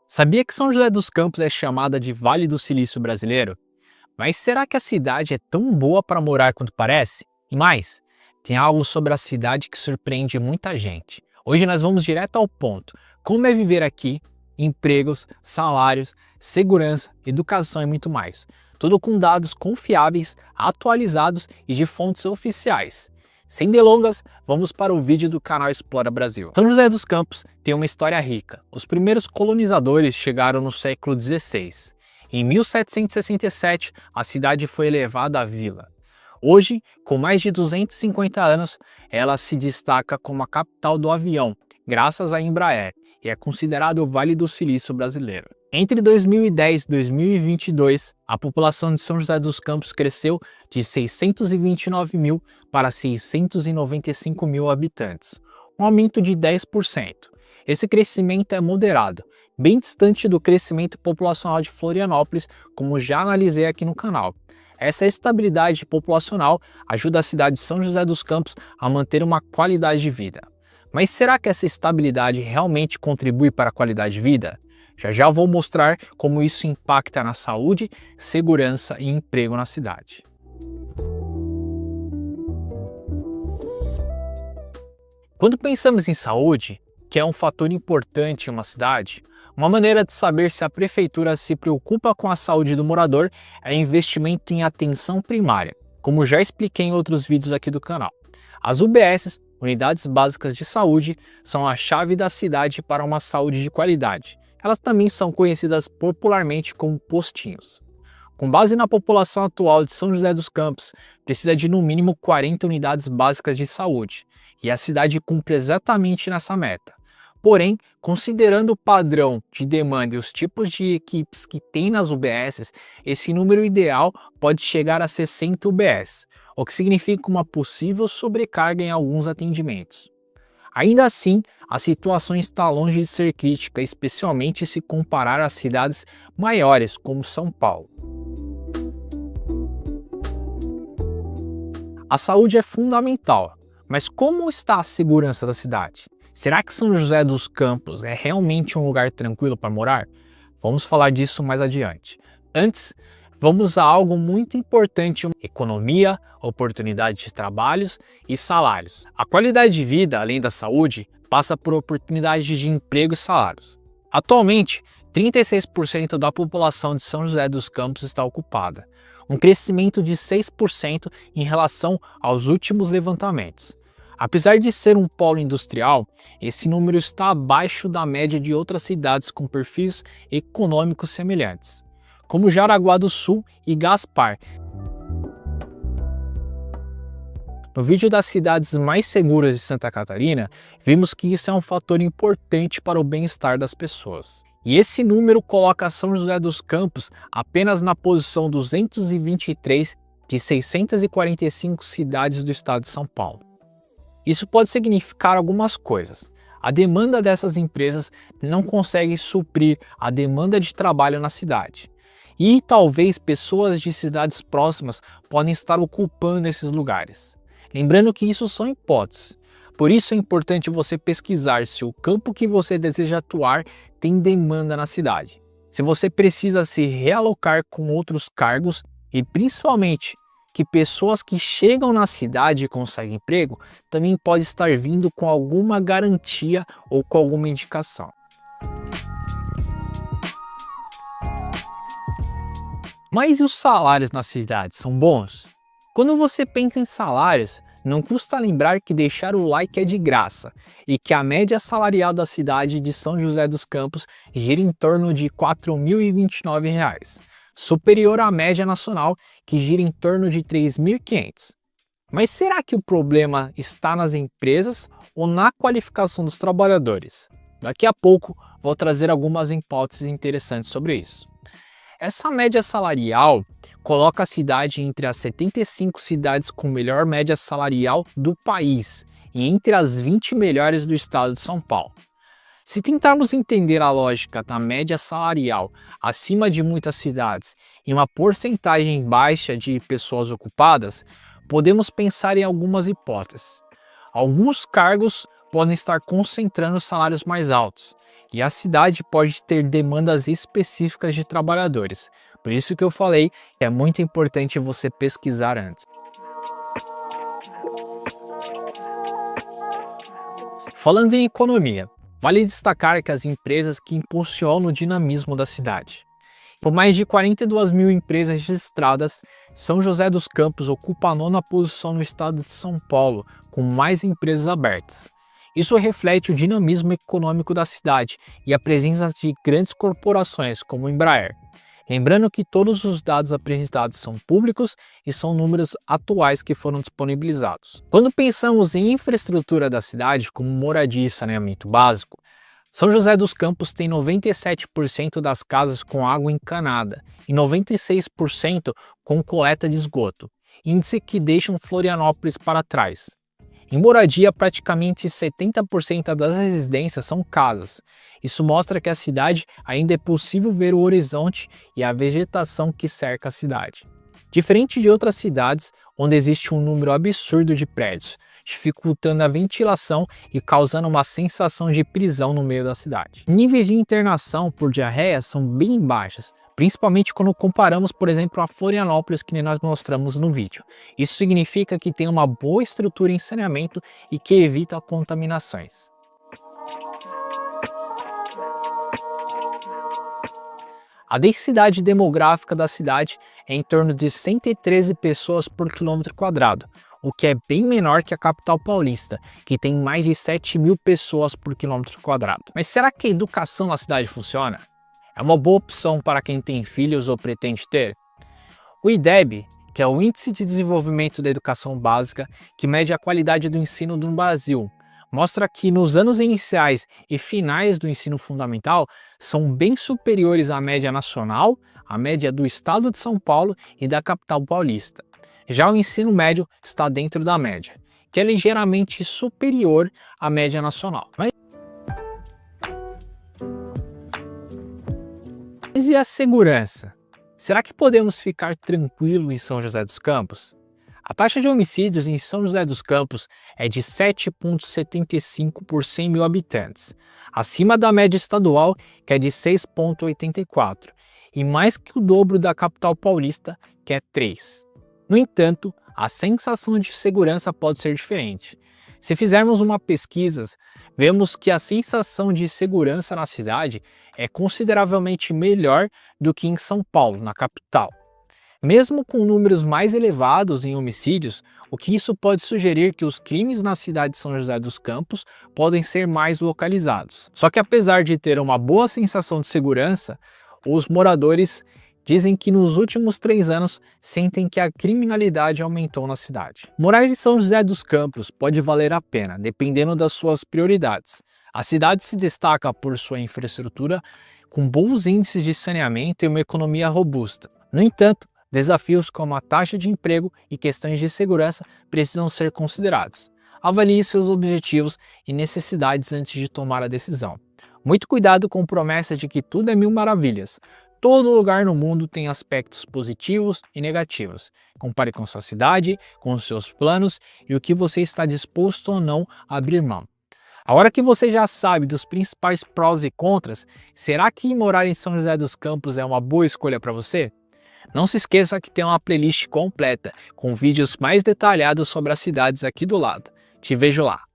Sabia que São José dos Campos é chamada de Vale do Silício brasileiro? Mas será que a cidade é tão boa para morar quanto parece? E mais, tem algo sobre a cidade que surpreende muita gente. Hoje nós vamos direto ao ponto. Como é viver aqui? Empregos, salários, segurança, educação e muito mais. Tudo com dados confiáveis, atualizados e de fontes oficiais. Sem delongas, vamos para o vídeo do canal Explora Brasil. São José dos Campos tem uma história rica. Os primeiros colonizadores chegaram no século XVI. Em 1767, a cidade foi elevada à vila. Hoje, com mais de 250 anos, ela se destaca como a capital do avião, graças à Embraer, e é considerado o Vale do Silício brasileiro. Entre 2010 e 2022, a população de São José dos Campos cresceu de 629 mil para 695 mil habitantes, um aumento de 10%. Esse crescimento é moderado, bem distante do crescimento populacional de Florianópolis, como já analisei aqui no canal. Essa estabilidade populacional ajuda a cidade de São José dos Campos a manter uma qualidade de vida. Mas será que essa estabilidade realmente contribui para a qualidade de vida? Já vou mostrar como isso impacta na saúde, segurança e emprego na cidade. Quando pensamos em saúde, que é um fator importante em uma cidade, uma maneira de saber se a prefeitura se preocupa com a saúde do morador é investimento em atenção primária, como já expliquei em outros vídeos aqui do canal. As UBSs, Unidades Básicas de Saúde, são a chave da cidade para uma saúde de qualidade. Elas também são conhecidas popularmente como postinhos. Com base na população atual de São José dos Campos, precisa de no mínimo 40 unidades básicas de saúde, e a cidade cumpre exatamente nessa meta. Porém, considerando o padrão de demanda e os tipos de equipes que tem nas UBSs, esse número ideal pode chegar a 60 UBS, o que significa uma possível sobrecarga em alguns atendimentos. Ainda assim, a situação está longe de ser crítica, especialmente se comparar a cidades maiores como São Paulo. A saúde é fundamental, mas como está a segurança da cidade? Será que São José dos Campos é realmente um lugar tranquilo para morar? Vamos falar disso mais adiante. Antes, vamos a algo muito importante: economia, oportunidade de trabalhos e salários. A qualidade de vida, além da saúde, passa por oportunidades de emprego e salários. Atualmente, 36% da população de São José dos Campos está ocupada, um crescimento de 6% em relação aos últimos levantamentos. Apesar de ser um polo industrial, esse número está abaixo da média de outras cidades com perfis econômicos semelhantes, como Jaraguá do Sul e Gaspar. No vídeo das cidades mais seguras de Santa Catarina, vimos que isso é um fator importante para o bem-estar das pessoas. E esse número coloca São José dos Campos apenas na posição 223 de 645 cidades do estado de São Paulo. Isso pode significar algumas coisas. A demanda dessas empresas não consegue suprir a demanda de trabalho na cidade. E talvez pessoas de cidades próximas podem estar ocupando esses lugares. Lembrando que isso são hipóteses. Por isso é importante você pesquisar se o campo que você deseja atuar tem demanda na cidade. Se você precisa se realocar com outros cargos e principalmente que pessoas que chegam na cidade e conseguem emprego também pode estar vindo com alguma garantia ou com alguma indicação. Mas e os salários na cidade, são bons? Quando você pensa em salários, não custa lembrar que deixar o like é de graça e que a média salarial da cidade de São José dos Campos gira em torno de R$ 4.029, superior à média nacional que gira em torno de R$ 3.500. Mas será que o problema está nas empresas ou na qualificação dos trabalhadores? Daqui a pouco vou trazer algumas hipóteses interessantes sobre isso. Essa média salarial coloca a cidade entre as 75 cidades com melhor média salarial do país e entre as 20 melhores do estado de São Paulo. Se tentarmos entender a lógica da média salarial acima de muitas cidades e uma porcentagem baixa de pessoas ocupadas, podemos pensar em algumas hipóteses. Alguns cargos podem estar concentrando salários mais altos, e a cidade pode ter demandas específicas de trabalhadores. Por isso que eu falei que é muito importante você pesquisar antes. Falando em economia, vale destacar que as empresas que impulsionam o dinamismo da cidade. Com mais de 42 mil empresas registradas, São José dos Campos ocupa a nona posição no estado de São Paulo, com mais empresas abertas. Isso reflete o dinamismo econômico da cidade e a presença de grandes corporações como a Embraer. Lembrando que todos os dados apresentados são públicos e são números atuais que foram disponibilizados. Quando pensamos em infraestrutura da cidade, como moradia e saneamento básico, São José dos Campos tem 97% das casas com água encanada e 96% com coleta de esgoto, índice que deixam Florianópolis para trás. Em moradia, praticamente 70% das residências são casas. Isso mostra que a cidade ainda é possível ver o horizonte e a vegetação que cerca a cidade. Diferente de outras cidades, onde existe um número absurdo de prédios, dificultando a ventilação e causando uma sensação de prisão no meio da cidade. Níveis de internação por diarreia são bem baixos, principalmente quando comparamos, por exemplo, a Florianópolis que nós mostramos no vídeo. Isso significa que tem uma boa estrutura em saneamento e que evita contaminações. A densidade demográfica da cidade é em torno de 113 pessoas por quilômetro quadrado, o que é bem menor que a capital paulista, que tem mais de 7 mil pessoas por quilômetro quadrado. Mas será que a educação na cidade funciona? É uma boa opção para quem tem filhos ou pretende ter? O IDEB, que é o Índice de Desenvolvimento da Educação Básica, que mede a qualidade do ensino no Brasil, mostra que nos anos iniciais e finais do ensino fundamental são bem superiores à média nacional, à média do estado de São Paulo e da capital paulista. Já o ensino médio está dentro da média, que é ligeiramente superior à média nacional. Mas e a segurança? Será que podemos ficar tranquilos em São José dos Campos? A taxa de homicídios em São José dos Campos é de 7,75 por 100 mil habitantes, acima da média estadual, que é de 6,84, e mais que o dobro da capital paulista, que é 3. No entanto, a sensação de segurança pode ser diferente. Se fizermos uma pesquisa, vemos que a sensação de segurança na cidade é consideravelmente melhor do que em São Paulo, na capital. Mesmo com números mais elevados em homicídios, o que isso pode sugerir que os crimes na cidade de São José dos Campos podem ser mais localizados. Só que apesar de ter uma boa sensação de segurança, os moradores dizem que nos últimos 3 anos sentem que a criminalidade aumentou na cidade. Morar em São José dos Campos pode valer a pena, dependendo das suas prioridades. A cidade se destaca por sua infraestrutura, com bons índices de saneamento e uma economia robusta. No entanto, desafios como a taxa de emprego e questões de segurança precisam ser considerados. Avalie seus objetivos e necessidades antes de tomar a decisão. Muito cuidado com promessas de que tudo é mil maravilhas. Todo lugar no mundo tem aspectos positivos e negativos. Compare com sua cidade, com os seus planos e o que você está disposto ou não a abrir mão. A hora que você já sabe dos principais prós e contras, será que morar em São José dos Campos é uma boa escolha para você? Não se esqueça que tem uma playlist completa, com vídeos mais detalhados sobre as cidades aqui do lado. Te vejo lá!